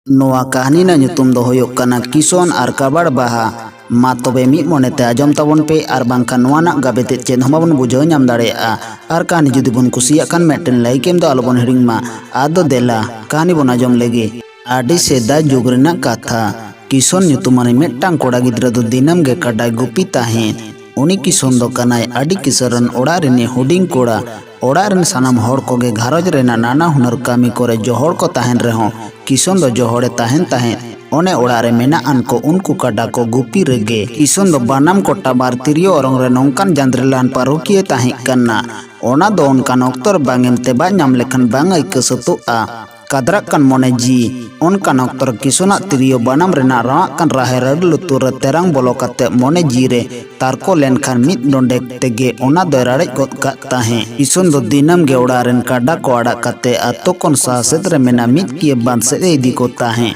नोआ कहानी ना ᱧᱩᱛᱩᱢ ᱫᱚ ᱦᱩᱭᱩᱜ ᱠᱟᱱᱟ ᱠᱤᱥᱚᱱ ᱟᱨ ᱠᱟᱵᱟᱲ ᱵᱟᱦᱟ। मा तबे मिद मनेते आजम ताबन पे और बांखान नोआना गाबेते चेद हम बाबन बुझाव नाम दाड़ेया और कहानी जुदी बन कुसिया कान मेटन लाइक एम दो आलोबन हिड़िंग मा आदो देला कहानी बन आजम लेगे। आडी सेदा जुग रेनाग काथा किशन ᱧᱩᱛᱩᱢᱟᱱ मिदटांग कोड़ा गिद्रा दो दिनम गे काडाय गुपी ताहेन। उनी किशन दो कनाय आडी किसरन ओड़ा रेने हुडिंग कोड़ा ओड़ा रेन सानाम हर कोगे घारज रेना नाना हुनर कामी करे जोहर को ताहेन रेहों किशन दो जोहरे ताहेन ताहेन ओने ओड़ा रे मेना अनको उनको काडा को गुपी रेगे। किशन दो बानाम कोटा बार तिरियो औरंग रे नौकान जांद्रेलान पारोकिए ताहें कन्ना ओना दो उनकान अक्तर बांगेम तेबा नाम लेखन बांग आइकसतुआ कादराकान मोने जी उनकान अक्तर किशोना तिरियो बानाम रेना राकान राहे रड लुतुर तेरांग बोलो काते मोने जी रे तारको लेनखान मिद डोंडे तेगे ओना दो राड़े गोद कात ताहें। किशन दो दिनम गे ओड़ा रेन काडा को आड़ा काते आतो कोन सासेद रे मेना मिद किए बांध से इदी को ताहें।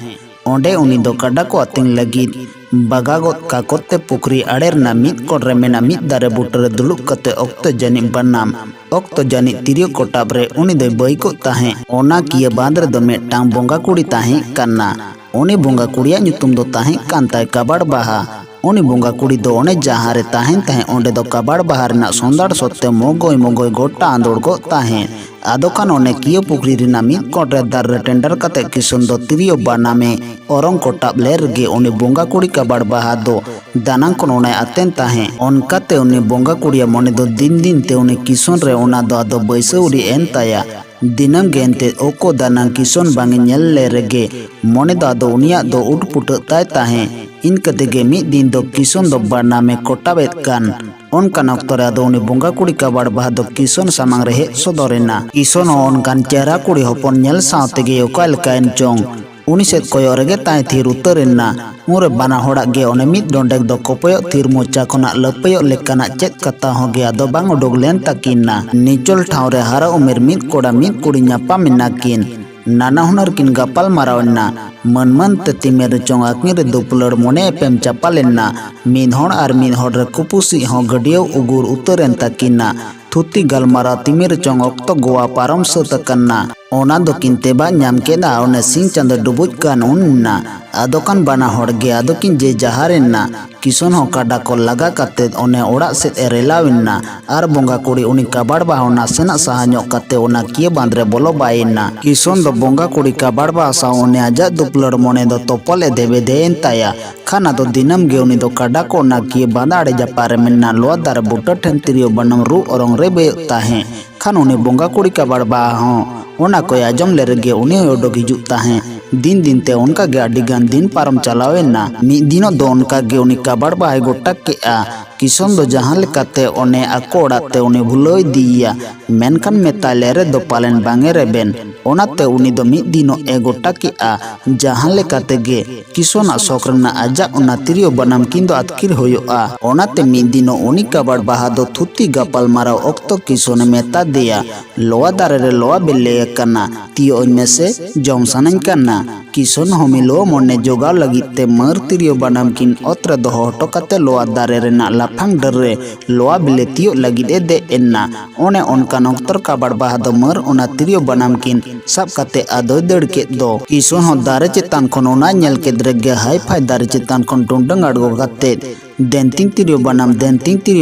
ओंडे उनी दो काडा को आतिंग लगिद बागागोत काकोते पुखरी आड़ेर ना मिद कोड़रे मेना मिद दारे बुटरे दुलुक कते ओक्तो जानी बनाम ओक्तो जानी तिरियो कोटाब रे उनी दो बइको ताहें। ओना किए बांध रे दो मिदटांग बोंगा कुड़ी ताहें कन्ना उनी बोंगा कुड़िया ᱧᱩᱛᱩᱢ दो ताहें कांताय काबाड़ बाहा। उनी बोंगा कुड़ी दो ओने जहाँ रे ताहें ताहें ओंडे दो काबाड़ बाहा रेना सोंदाड़ सोते मोगोय मोगोय गोटा आंदोड़ गो ताहें। आदोकान ओने कियो पुखरी रेना मिद कोड़रे दार रे टेंडर कते किशन दो तिरियो बानामे औरंग कोटाब लेर गे उनी बोंगा कुड़ी काबाड़ बाहा दो दानांग कोन ओने आतेन ताहें। ओनकाते उनी बोंगा कुड़िया मोने दो दिन दिन ते उनी किशन रे ओना दो आदो बैसौरी एन ताया दिनम गेंते ओको दानांग किशन बांगे नेल ले रेगे मोने दो आदो उनिया दो उठ पुट ताय ताहें। इनका तेगे मिद दिन दो किशन दो बानामे कोटाबेत कान उनकान अक्तरे आदो उनी बोंगा कुड़ी काबाड़ बाहा दो किशन सामांग रे हेज सदरेना। किशन ओनकान चेहरा कुड़ी हपन नेल सावतेगे ओका लेकायन चोंग उनी सेद कोयो रेगे ताय थीर उतरेना मुरे बाना होड़ा गे ओने मिद डोंडेक दो कोपयो थीर मोचा खोना लपयो लेकाना चेद कथा होगे आदो बांग उडुग लेन ताकिना। निचोल ठाव रे हारा उमेर मिद कोड़ा मिद कुड़ी ᱧᱟᱯᱟᱢᱮᱱᱟ किन नाना हुनर किन गपाल मारावना मन मन ते तिमेर चोंग आकिन रे दुपलड़ मोने एपेम चापालेना मिद हड़ आर मिद हड़ रे कुपुसी हों गडियो उगुर उतरेन ताकिना थुती गलमारा तिमेर चोंग अक्तो गोवा पारम सतकन्ना ओना दो किन तेबा ᱧᱟᱢ केदा ओने सिंह चंद डुबुज कान उन्ना आदोकान बाना हड़ गे आदोकिन जे जहारेना। किशन हो काडा को लगा काते ओने ओड़ा सेद एरेलावेना आर बोंगा कुड़ी उनी काबाड़ बाहा नासेना साहा ᱧᱚᱜ काते ओना किए बांध रे बोलो बायेना। किशन दो बोंगा कुड़ी काबाड़ बाहा सा ओने आजा दुपलड़ मोने दो तोपले देवे देन ताया खाना दो दिनम गे उनी दो काडा को ओना किए बांधा आड़े जापारे मेना लोआ दार बुटा ठेन तिरियो बनम रू औरंग रे बे ताहें। खान उनी बोंगा कुड़ी काबाड़ बाहा हों ओना कोई आजम ले रेगे उनी ओडोग हिजुग ताहें। दिन दिन ते उनका गे आडी गान दिन पारम चलावेना मिद दिनो दो उनका गे उनी काबाड़ बाहाय गोटा केआ। किशन दो जहाँ लेकाते ओने आको ओड़ाते उनी भुलोय दिया मेनखान मेताले रे दो पालेन बांगे रेबेन ओनाते उनी दो मिद दिनो ए गोटा केआ जहाँ लेकाते गे किशोना शौकरना आजा ओना तिरियो बनाम किन दो आतकिर होयोआ। ओनाते मिद दिनो उनी काबाड़ बाहा दो थुती गपाल माराव अक्तो किशोने मेता दिया लोआ दारे रे लोआ बेले कना तियो मेसे जम सानाñ कना। किशन हमिलो मोने जोगाव लगिते मर तिरियो बनाम किन अत्र दोहो हटो काते लोआ दारे रेना लाफांग डर रे लोआ बिले तियो लगिद दे एन्ना ओने ओनकान अक्तर काबाड़ बाहा दो मर ओना तिरियो बनाम किन साब काते आदोय दड़ केद दो। किशन हो दारे चेतान खन ओना नेल केद रेगे हाई फाई दारे चेतान खन टुंडंग आड़गो काते देंतिंग तिरियो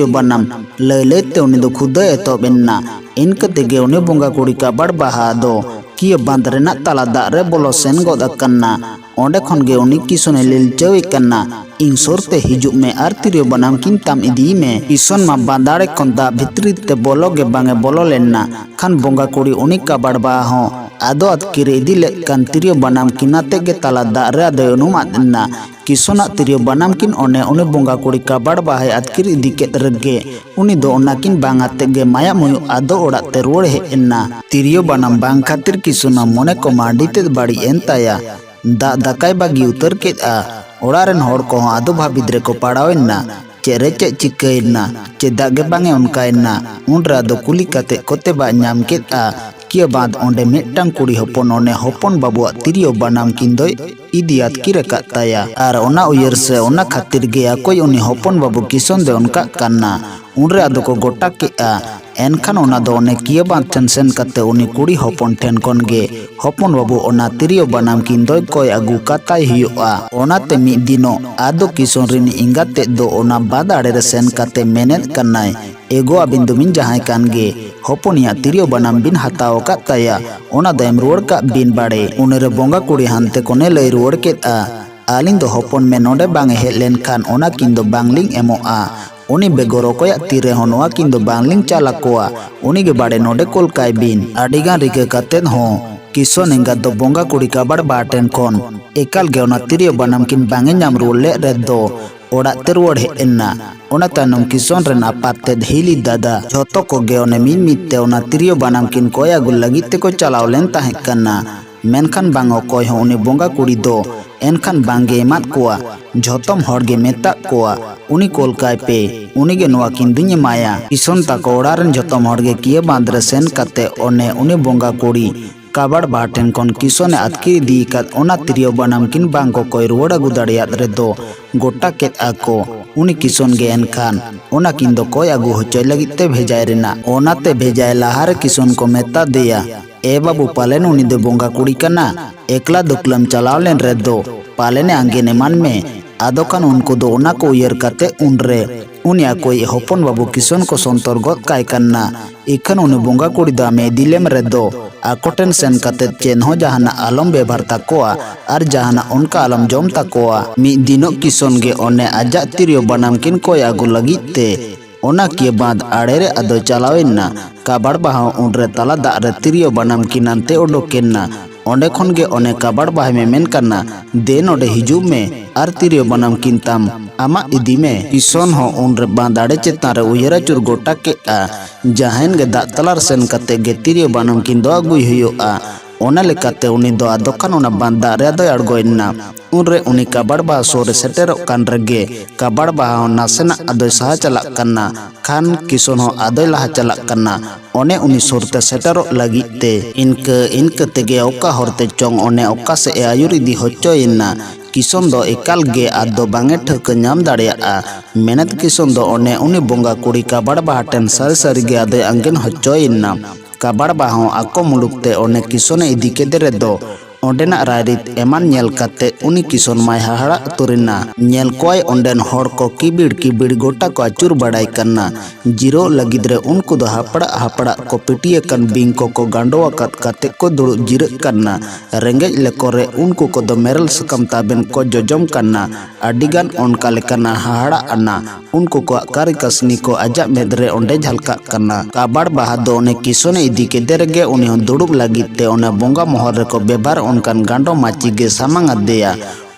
बनाम लय लयते उनी दो खुदा एतोबेन्ना। इनका तेगे उनी बोंगा कुड़ी काबाड़ बाहा दो किए बांध रेना ताला दाग रे बोलो सेन गोद अकन्ना ओंडे खन गे उनी किशोने लिलचवे कन्ना इन सोरते हिजुग में आर तिरियो बनाम किन ताम इदी में। किशन मा बांदाड़े खन दा भितरी ते बोलो गे बांगे बोलो लेना खान बोंगा कुड़ी उनी काबाड़ बाहा हों आदो आतकिरे इदी ले कान तिरियो बनाम किनाते गे ताला दाग रे आदो अनुमादना। किशोना तिरियो बनाम किन ओने उनी बोंगा कुड़ी काबाड़ बाहाय आतकिर इदी केद रेगे उनी दो ओनाकिन बांगाते गे माया मुयु आदो ओड़ाते रुवाड़ हेजना। तिरियो बनाम बांग खातिर किशोना मोने को मांडीते बाड़ी एन ताया दा दाकाय बागी उतर केदा ओड़ा रेन हड़ को आदो भाबिद रे को पाड़ावेना चेरे चे चिकायना चेदा गे बांगे उनकायना उनरे आदो कुली काते कोते बा ᱧᱟᱢ केदा किए बाद ओंडे मिदटांग कुड़ी हपन ओने हपन बाबुआ तिरियो बनाम किन दोय इदी आतकिर काताया आर ओना उयर से ओना खातिर गे अकोय उनी हपन बाबू किशन दे उनका कन्ना उनरे आदो को गोटा केआ एनखान ओना दो ओने किया बांध ठेन सेन कते उनी कुड़ी हॉपन ठेन कोन गे हॉपन बाबू ओना तिरियो बनाम किन दोय कोय आगु काताय हुयुआ। ओनाते मिद दिनो आदो किशन रिनी इंगाते दो ओना बाद आड़े रे सेन कते मेनेद कनाय एगो आबिन दुमिन जहाय कान गे हॉपनिया तिरियो बनाम बिन हताव का ताया ओना दम रुवाड़ का बिन बाड़े उनेरे बोंगा कुड़ी हानते कोने लय रुवाड़ केता आलिंग दो हॉपन में नोडे बांग हेज लेनखान ओना किन दो बांगलिंग एमोआ उनी बेगोर अकोया तीरे होनवा किन दो बांगलिंग चाला कोआ उनी गे बाड़े नोडे कोल काय बिन आडिगान रिके कतेन हो किशन एंगा दो बोंगा कुड़ी काबाड़ बाटेन कोन एकाल गे ओना तिरियो बनाम किन बांगे नाम रुवाड़ ले रे दो ओड़ाग ते रुवाड़ हेज एना ओना तायनम किशन रेन आपाते हिली दादा झोतो को गे ओने मिद मिद ते ओना तिरियो बनाम किन कोय आगु लगित ते को चलाव लेन ताहे कना मेनखान बांग अकोय हो उनी बोंगा कुड़ी दो एनखान बांगे एमाद कोआ झोतम हड़गे मेता कोआ उनी कोल काय पे उनी गे नोआ किन दुኝ एमाया किशन ताको ओड़ारेन झोतम हड़गे किया बांध रे सेन कते ओने उनी बोंगा कुड़ी काबाड़ बाटेन कोन किशोने आतकी दी कात ओना तिरियो बनाम किन बांग को कोय रुवाड़ आगु दाड़ियात रे दो गोटा केत आको उनी किशन गे एनखान ओना किन दो कोय आगु होचोय लगित ते भेजाय रेना ओनाते भेजाय लाहारे किशन को मेता देया ए बाबू पालेन उनी दो बोंगा कुड़ी कना एकला दुकलम चलाव लेन रे दो पालेने आंगेने मन में आदो कान उनको दो ओना को उयर काते उनरे उनिया कोई हॉपन बाबू किशन को संतर गद काय कन्ना इखन उनी बोंगा कुड़ी दा में दिलेम रे दो आकोटेन सेन काते चेन हो जहाना आलम बेभार ताकोआ आर जहाना उनका आलम जम ताकोआ मिद दिनो किशन गे ओने आजा तिरियो बनाम किन कोय आगु लगित ते ओना किए बाद आड़े रे आदो चलावेना काबाड़ बाहा उनरे तला दा रे तिरियो बनाम किनानते ओडोकेना ओंडे खन गे ओने काबाड़ बाहा में मेन करना दे नोडे हिजुब में आर तिरियो बनाम किनताम आमा इदी में किशन हो उनरे बांदाड़े चेतान रे उयरा चुर गोटा के आ जहान गे दा तलार सेन कते गे तिरियो बनाम किन दो आगुय हुयुआ ओना लेकाते उनी दो आदोखान ओना बांदा रे आदोय अड़गोयना उनरे उनी काबाड़ बाहा सोरे सेटेरोग कान रेगे काबाड़ बाहा नासेना आदोय साहा चलाक कना खान किशन हो आदोय लाहा चलाक कना ओने उनी सोरते सेटेरोग लगित ते इनके तेगे ओका होरते चोंग ओने ओका से ए आयुर इदी होचोयना किशन दो एकाल गे आदो बांगे ठक नाम दाड़ियाआ मेनत किशन दो ओने उनी बोंगा कुड़ी काबाड़ बाहा टेन सारी सारी गे आदोय आंगेन होचोयना काबाड़ बाहा आको मुलुकते ओने किशोने इदी केदे रे दो ओंडेना रायरित एमान नेल काते उनी किशन माय हाहाड़ा तुरिना नेल कोय ओंडेन हर को किबिड़ गोटा को आचुर बड़ाई कन्ना जीरो लगिद रे उनको दो हापड़ा को पिटिए कन बिंग को गांडोवा काते को दुड़ जिर कन्ना रेंगेज लेकोरे उनको को दो मेरल सकम ताबेन को जोजम कन्ना अडिगान ओनका लेकना हाहाड़ा अन्ना उनको को कारी कसनी को आजा मेदरे ओंडे झलका कन्ना काबाड़ बाहा दो ओने किशोने इदी के देरगे उनी दुड़ुब लगित ते ओने बोंगा मोहर रे को बेबार उनकान गांडो माची गे सामांग आदेया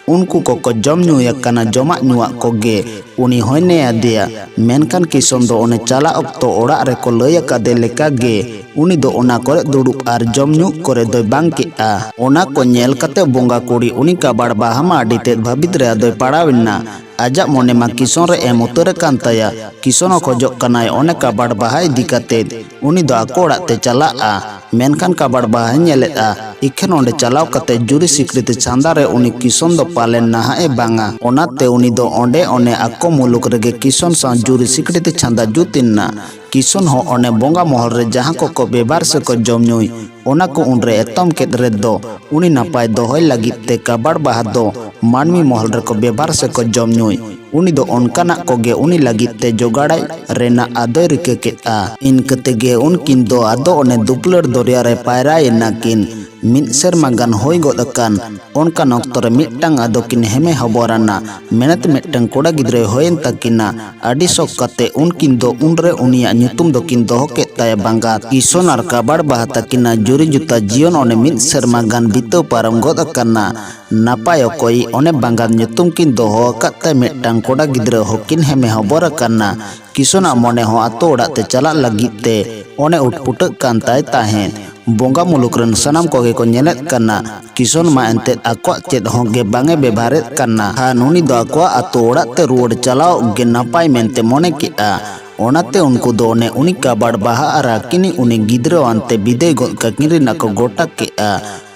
उनको को जम नुयकना जमा नुआ को गे उनी होयने आदेया मेनकान किशन दो ओने चला अक्तो ओड़ा रे को लय कादे लेका गे उनी दो ओना करे दुड़ुब आर जम नु करे दो बांग केआ ओना को नेल काते बोंगा कुड़ी उनी काबाड़ बाहा मा आडी ते भाबित रे आदोय पाड़ाविना आजा मोने मा किशन रे एम उतर कान ताया किशन खोजोग कनाय ओने काबाड़ बाहा इदी काते उनी दो आको ओड़ा ते चलाआ मेनखान काबाड़ बाहा नेलेआ इखेन ओंडे चलाव काते जुरी स्वीकृति चांदा रे उनी किशन दो पालेन नाहा ए बांगा ओनाते उनी दो ओंडे ओने आको मुलुक रेगे किशन सा जुरी स्वीकृति चांदा जुतिनना किशन हो ओने बोंगा मोहल रे जहां को बेबार से को जम नुई ओना को उनरे एतम केद रे दो उनी नापाय दोहय लागित ते काबाड़ बाहा दो मानवी मोहल रे को बेबार से को जम नुई उनी दो ओनकाना कोगे उनी लागित ते जोगाड़ाय रेना आदोय रिके केआ इनके तेगे उनकिन दो आदो ओने दुपलर दरिया रे पायरायना किन मिद सेरमा गान होय गद अकान ओनकान अक्तो रे मिदटांग आदो किन हेमे हबोराना मेनत मिदटांग कोड़ा गिद्रे होयन ताकिना आडी शोक काते उनकिन दो उनरे उनिया nyutum do kin doho ke taya bangat किशन आर काबाड़ बाहा ताकिना जुरी जुता जीवन ओने मिद सेरमा गान बितो पारम गद अकाना नापाय कोई ओने बांगात nyutum किन दोहो अकाते मिदटांग कोड़ा गिद्रे होकिन हेमे हबोर अकाना किशोना मोने हो आतो ओड़ा ते चला लगित ते ओने उठपुटक कान ताय ताहेन बोंगा मुलुक रन सनाम कोगे को नेलेत कना किशन मा एंते आको चेद होगे बांगे बेभारेत कना हा नुनी दो आको आतो ओड़ा ते रुवाड़ चलाव गे नापाय मेनते मोने केआ ओनाते उनको दो ओने उनी काबाड़ बाहा आर आकिनी उनी गिद्रो आनते बिदे गोद काकिन रेना को गोटा केआ।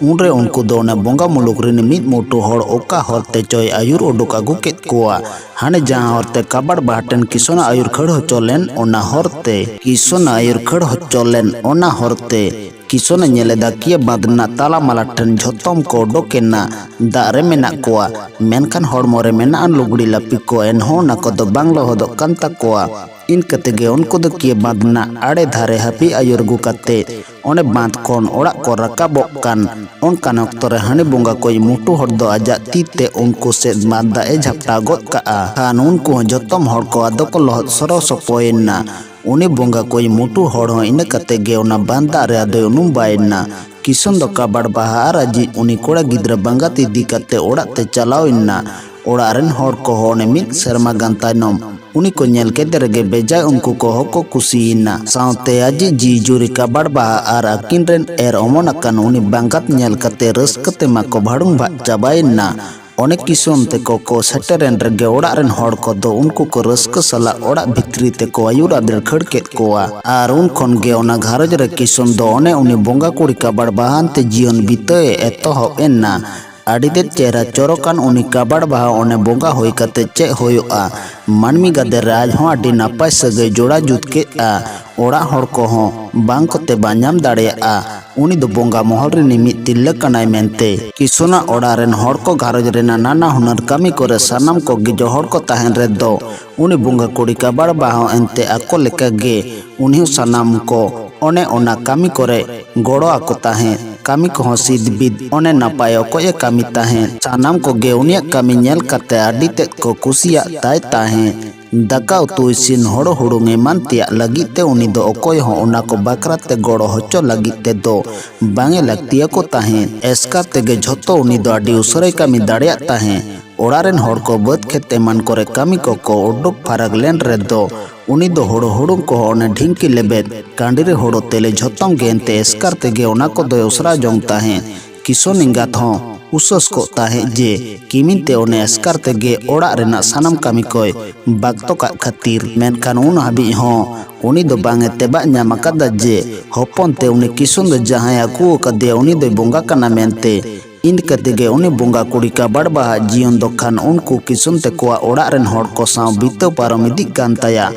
उनरे उनको दो ओने बोंगा मुलुक रेन मिद मोटो हड़ ओका हरते चोय आयुर उडुक आगु केद कोआ। हाने जहां हरते काबाड़ बाहा टेन किसोना आयुर खड़ होचो लेन ओना हरते किसोना आयुर खड़ होचो लेन ओना हरते किसोना नेलेदा किया बादना ताला माला ठन झोतम को डोकेना दारे मेना कोआ। मेनखान हड़मो रे मेना लुगड़ी लापी को एनहो ना को दो बांग लहदो कान ताकोआ। इन कतेगे उनको दो किया बादना आड़े धारे हापी आयुर गु काते ओने बांध कोन ओड़ाक को राकाबोग कान ओनकान अक्तो रे हाने बोंगा कोई मुटु हड़ दो आजा तीते उनको से मादा ए झपटा गोद काआ। खान उनको झोतम हड़ को आदो को लहद सरो सपोयना उनी बोंगा कोई मुटु हड़ हो इन कतेगे ओना बांधा रे आदो उनुम बायना। किसन दो काबाड़ बाहा आर आजी उनी कोड़ा गिद्रा बांगात इदी काते ओड़ाक ते चलावइना। ओड़ाक रेन हड़ को होने मिद सेरमा गान तायनम उनी को नेल केते रेगे बेजाय उनको को हको कुसियना। सावते आजी जीजुरी काबाड़ बाहा आर आकिन रेन एर ओमन आकान उनी बांगात नेल काते रस्कते माको भाड़ुंग भाग चाबायना। ओने किसोन ते को सेटरेन रेगे ओड़ाक रेन हड़ को दो उनको को रस्क सला ओड़ाक भितरी ते को आयुर आदेर खड़ केद कोआ। आर उन खन गे ओना घारज रे किसोन दो ओने उनी बोंगा कुड़ी काबाड़ बाहान ते जीवन बिताए एतोहब एना। आडिदे चेहरा चोरकान उनी काबाड़ बाहा ओने बोंगा होई काते चे होयोआ। मानमी गादे राज हो आडी नापाय सगै जोड़ा जुत केआ। ओड़ा हड़ को हो बांग कोते बांजाम दाड़ेया उनी दो बोंगा महल रे निमित तिल्ला कनाय मेनते। किसोना ओड़ा रेन हड़ को घारज रेना नाना हुनर कामी करे सानाम को गे जो हड़ को ताहेन रे दो उनी बोंगा कुड़ी काबाड़ बाहा एनते आको लेका गे उनी सानाम को ओने ओना कामी करे गोड़ो आको ताहे। कामी को हो सिद बिद ओने नापाय ओकोय कामी ताहे। सानाम को गे उनिया कामी नेल काते आडी तेद को कुसिया ताय ताहे। दाका उतु इसिन हड़ हुड़ुंग एमान तिया लगी ते उनी दो ओकोय हो ओना को बाकरा ते गोड़ो होचो लगी ते दो बांगे लगतिया को ताहे। एस्का तेगे झोतो उनी दो आडी उसरे कामी दाड़िया ताहे। ओड़ा रेन हड़ को बद खेत एमान करे कामी को उडुक फाराग लेन रे दो उनी दो हड़ो हुड़ुंग को ओने ढिंकी लेबेद कांडी रे हड़ो तेले झोतम गेनते एस्कार तेगे ओना को दो उसरा जोंग ताहे। किसोन इंगात हो उसस को ताहे जे किमिन ते ओने एस्कार तेगे ओड़ा रेना सानाम कामी कोय बागतो का खातिर। मेनखान उन हाबी हो उनी दो बांगे तेबा ᱧᱟᱢᱟᱠᱟᱫᱟ जे हपन ते उनी किसोन दो जहां आकु कदे उनी दो बोंगा कना मेनते। इन कतेगे उनी बोंगा कुड़ी काबाड़ बाहा जीवन दो खान उनको किसोन ते कोआ ओड़ा रेन हड़ को साव बितो पारम इदी कान ताया।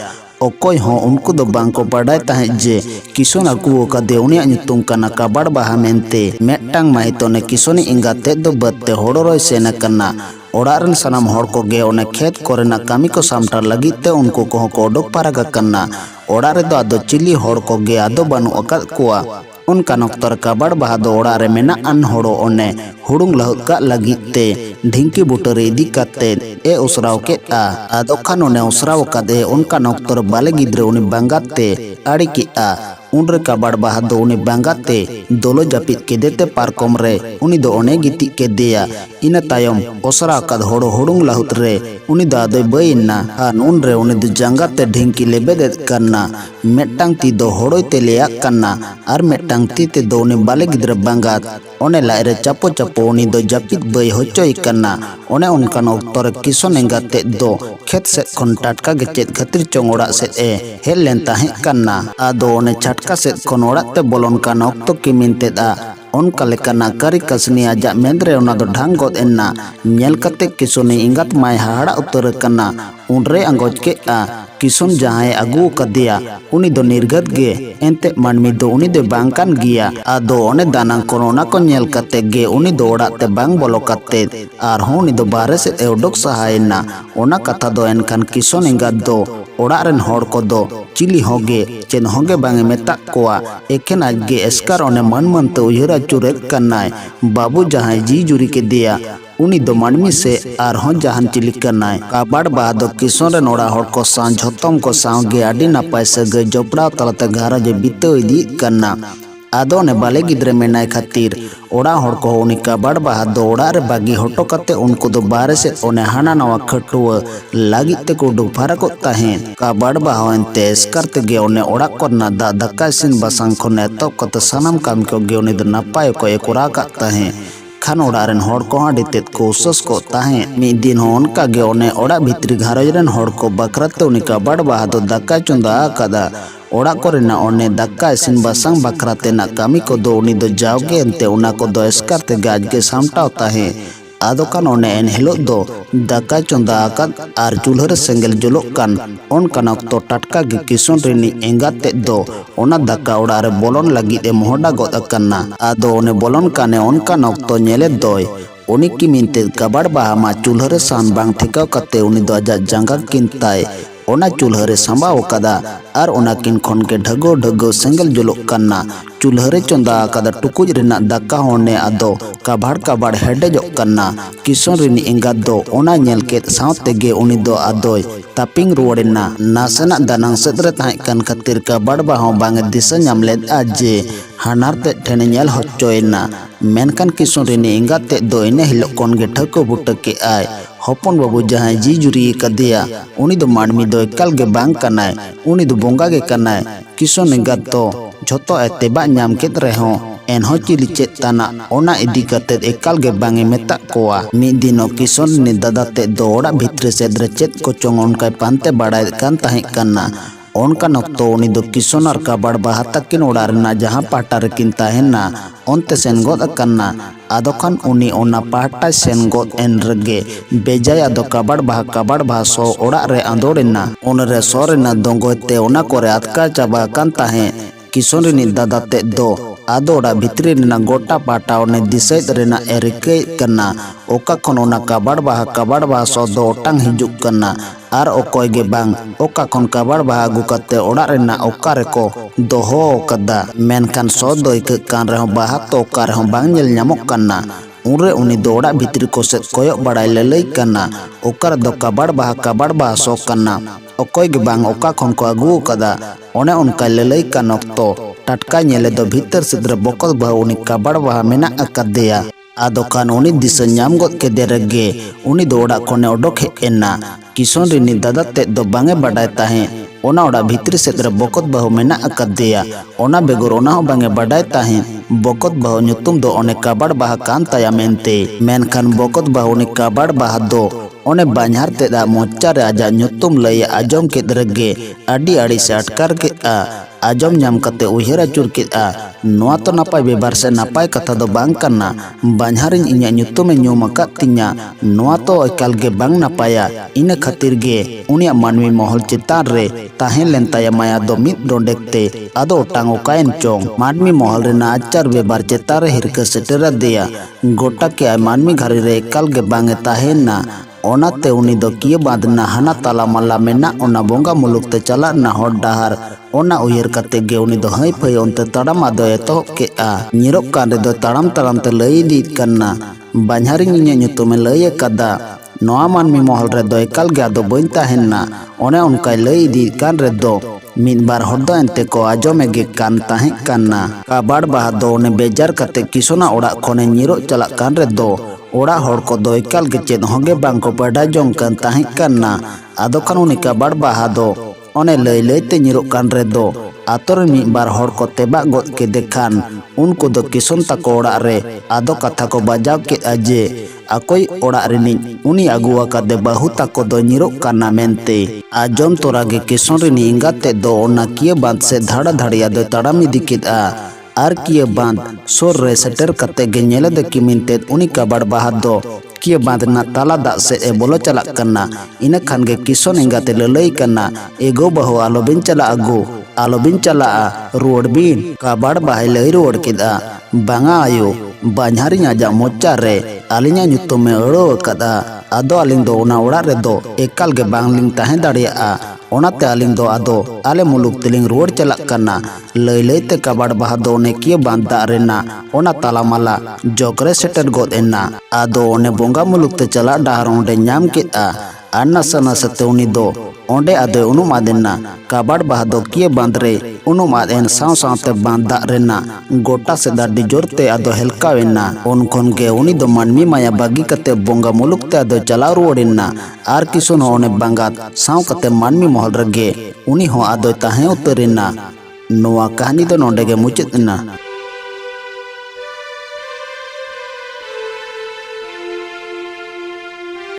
ओकोय हो उनको दो बांग को बाडाय ताहे जे किसोन आकु कदे उनी ᱧᱩᱛᱩᱢ काना काबाड़ बाहा मेनते। मेटांग माहितो ने किसोनी इंगा ते दो बत्ते होड़ोरोय सेना कना। ओड़ा रेन सानाम हड़ को गे ओने खेत कोरेना कामी को सामटा लगी ते उनको को ओडोक पारागा कना। ओड़ा रे दो आदो चिली हड़ को गे आदो बानु अकाद कोआ। उनकान अक्तर काबाड़ बाहा दो ओड़ा रे मेना आन हड़ो ओने हुड़ुंग लहुद का लगी ते ढिंकी बुटरे इदी काते ए उसराव केआ। आदो खान ओने उसराव कादे उनकान अक्तर बाले गिद्रे उनी बांगाते आड़ी केआ। उनरे काबाड़ बाहा दो उनी बांगाते दोलो जापित केदेते पारकम रे उनी दो ओने गिति केदेया। इना तायम उसरा काद हड़ो हुड़ुंग लहुद रे उनी दो आदोय बयना आन उन रे उनी दो जांगाते ढिंकी लेबेदेद कना। मेटांग ती दो हड़ोय तेलेया कना आर मेटांग ती ते दो उनी बाले गिद्रा बांगात ओने लायरे चापो चापो उनी दो जापित बय होचोय कना। ओने उनकान अक्तर किसोन एंगाते दो खेत से खन टाटका गे चेद खातिर चोंग ओड़ा से ए हेल लेन ताहे कना। आदो ओने छाटका से खन ओड़ाक ते बोलन कान अक्तो किमिन तेदा उनका लेकाना कारी कसनी आजा मेंद्रे ओना दो ढांग गोद एना। नेल कते किसोनी इंगात माय हाड़ा उतर कना। उनरे अंगोज केआ किसोन जहां आगु कदिया उनी दो निर्गत गे एंते मानमी दो उनी दो बांकान गिया। आदो ओने दाना कोरोना को नेल कते गे उनी दो ओड़ा ते बांग बोलो कते आर हो उनी दो बारे से एवडोक सहायना। ओना कथा दो एनखान किसोन इंगात दो ओड़ा रेन हड़ को दो चिली होगे चेन होगे बांगे मेता कोआ। एखेन आज गे एस्कार ओने मन मन ते उयहरा चुरेक कनाय बाबू जहां जी जुरी के दिया उनी दो मानमी से आर हो जहान चिली कनाय। काबाड़ बाहा दो किसोन रेन ओड़ा हड़ को सां झोतम को साव गे आडी नापाय सगै जोपड़ा तलते घारज बितो इदी कना। आदो ने बाले गिद्रे मेनाय खातिर ओड़ा हड़ को उनी काबाड़ बाहा दो ओड़ा रे बागी हटो कते उनको दो बारे से ओने हाना नवा खटुआ लागी ते को डुग फाराको ताहे। काबाड़ बाहा एनते एस्कार तेगे ओने ओड़ा करना दा दक्का इसिन बासांग खने तो कते सानाम काम को गे उनी दो नापाय को एकोरा का ताहे। एनखान ओड़ा रेन हॉड़ को आड़ी तेद को उसस को ताहे मिद दिन हो उनका गे ओने ओड़ा भितरी घारज रेन हॉड़ को बकराते उनी कबाड़ बाहा दो दाका चुंदा आकादा ओड़ा कोरेना ओने दाका इसिन बासांग बकराते ना कामी को दो उनी दो जावगे एनते उना को दो एस्कारते गाज के सामटाव ताहे आदो कान ओने एन हिलोग दो दाका चुंदा आकाद आर चूल्हा सेंगेल जुलोग कान ओनकान ऑक्तो टटका गे किसुन रिनी एंगाते दो ओना दाका ओड़ा रे बोलोन लगी ए मोहडा गोद अकन्ना आदो ओने बोलोन काने ओनकान ऑक्तो नेले दोय उनी की मिनते कबाड़ बाहा मा चूल्हा रे सान बांग ठिकाव कते उनी दो आजा जांगा किनताय ओना चूल्हा रे सांबाव कदा आर ओना किन खन के ढगो ढगो सेंगेल जुलोग कन्ना चूल्हा रे चंदा कदा टुकुज रिना दाका होने आदो कबाड़ कबाड़ हेडेजोग कन्ना किसुन रिनी एंगात दो ओना नेल केत सावते गे उनी दो आदोय तापिंग रुवाड़ेना नासेना दानांग सेदरे ताहें कान खातिर कबाड़ बाहा बांगे दिशा ᱧᱟᱢ ᱞᱮᱫ ᱟᱡᱮ हानार ते ठेने नेल होच्चोयना मेनकान किसुन रिनी एंगात ते दो इने हिलोग कोन गे ठको बुट के आय हपन बाबू जहां जी जुरी कदिया उनी दो मानमी दो एकाल गे बांग कनाय उनी दो बोंगा गे कनाय किसुन एंगात तो झोतो एतेबा ᱧᱟᱢ केत रेहो एनहो चिली चेत ताना ओना इदी कते एकाल गे बांगे मेता कोआ मिद दिनो किसुन नि दादा ते दो ओड़ा भितरे सेद्रे चेत को चोंग ओनकाय पानते बाड़ाय कान ताहें कन्ना ओनका नक्तो उनी दो किसुन आर कबाड़ बाहा तकिन ओड़ा रेना जहां पाटा रेकिन ताहेना ओनते सेन गोद अकन्ना आदो खान उनी ओना पाटा सेन गोद एन रगे बेजाय आदो कबाड़ बाहा सो ओड़ा रे आंदोड़ेना उन रे सो रेना दोंगोते ओना कोरे अतका चाबा कान ताहें किसुन रिनी दादा ते दो आदो ओड़ा भितरी रेना गोटा पाटा ओने दिसैत रेना एरिके कन्ना ओका खन ओना कबाड़ बाहा सो दो ओटांग हिजुग कन्ना आर ओकोय गे बांग ओका खन कबाड़ बाहा अगु कते ओड़ा रेना ओका रेको दोहो कदा मेनखान सो दो इक कान रेहो बाहा तो ओका रेहो बांग नेल ᱧᱟᱢᱚᱜ कन्ना उनरे उनी दो ओड़ा भितरी को सेत कोयok बाड़ाय ललई कन्ना ओकर दो कबाड़ बाहा सो कन्ना ओकोय गे बांग ओका खन को अगु कदा ओने उनका ललई कान ऑक्तो टटका नेले दो भीतर सेद्रे बकल बाहा उनी कबाड़ बाहा मेना अकादेया आदो खान उनी दिशा ᱧᱟᱢ गोद केदे रगे उनी दो ओड़ा खने ओडोक हेज एना किसुन रिनी दादा ते दो बांगे बाडाय ताहें ओना ओड़ा भितरी सेद्रे बकत बाहु मेना अकादेया ओना बेगोर ओना हो बांगे बाडाय ताहें बकत बाहु ᱧᱩᱛᱩᱢ दो ओने कबाड़ बाहा कान ताया मेनते मेनखान बकत बाहु उनी कबाड़ बाहा दो ओने बान्हार तेदा मोच्चा रे आजा ᱧᱩᱛᱩᱢ लई आजम केद रगे आडी आड़ी से अटकार के आजम ᱧᱟᱢ कते उहेर अचुर के नोआ तो नापाय बेबार से नापाय कथा दो बांग कन्ना बान्हारिन इन्या ᱧᱩᱛᱩᱢ ᱧᱩᱢ अकाद तिन्या नोआ तो एकाल गे बांग नापाया इन खातिर गे उनिया मानवी महल चितान रे ताहें लेन ताया माया दो मिद डोंडेकते आदो ओटांग ओकायन चोंग मानवी महल रेना आचार बेबार चितान रे हिरके सेटेरा देया गोटा के आय मानवी घरे रे एकाल गे बांगे ताहेना ओनाते उनी दो किए बांधना हाना ताला माला मेना ओना बोंगा मुलुक ते चला ना हर डहार ओना उयर कते गे उनी दो हई फई ओनते तड़म आदो एतो के निरोक कान रे दो तड़म ते लई दी कन्ना बान्हारिन इन्या ᱧᱩᱛᱩᱢ लई कदा नोआ मानमी महल रे दो एकाल गे आदो बइन ताहेना ओने उनका लई दी कान रे दो मिद बार हर दो एनते को आजमे गे कान ताहें कन्ना कबाड़ बाहा दो ओने बेजार कते किसुना ओड़ा खने निरो चला कान रे दो ओड़ा हर को दो एकाल गे चेद होगे बांग को बाडा जोंग कान ताहें कन्ना आदो खान उनी कबाड़ बाहा दो ओने लई लई ते निरो कान रे दो आतोर मिद बार हर को तेबा गोद के देखान उनको दो किसुन तको ओड़ा रे आदो कथा को बजाव के अजे अकोय ओड़ा रिनी उनी अगुआ कदे बाहु तको दो निरो काना मेनते आजम तोरा गे किसुन रिनी इंगाते दो ओना किए बांध से धाड़ा धाड़िया दो तड़म इदी केदा आर किए बांध सोर रे सेटर कते गे नेले दे किमिनते उनी कबाड़ बाहा दो किए बांध ना ताला दाग से ए बोलो चला कन्ना इन खान गे किसुन इंगाते ललई कन्ना एगो बहु आलोबिन चला अगु आलोबिन चला रुवड़ बिन कबाड़ बाहाय लई रुवड़ केदा बांगा आयो बान्हारिन आजा मोच्चा रे आलिnya ᱧᱩᱛᱩᱢ में अड़ो कदा आदो आलिंग दो ओना ओड़ा रे दो एकाल गे बांगलिंग ताहें दाड़िया ओनाते आलिंग दो आदो आले मुलुक तिलिंग रुवड़ चला कन्ना लई लई ते कबाड़ बाहा दो ओने किए बांध दा रेना ओना ताला माला जोकरे सेटर गोद एना आदो ओने बोंगा मुलुक ते चला डहार ओंडे ᱧᱟᱢ केदा आर नसा नसाते उनी दो ओंडे आदो उनुम आदेना कबाड़ बाहा दो किए बांध रे उनुम आदेन साव सावते बांध दा रेना गोटा से दाडी जोरते आदो हेलकावेना उन खन गे उनी दो मानमी माया बागी कते बोंगा मुलुक ते आदो चला रुवड़ेना आर किसुन ओने बांगात साव कते मानमी महल रगे उनी हो आदो ताहें उतरेना नोआ कहानी दो नोंडे गे मुचाद एना।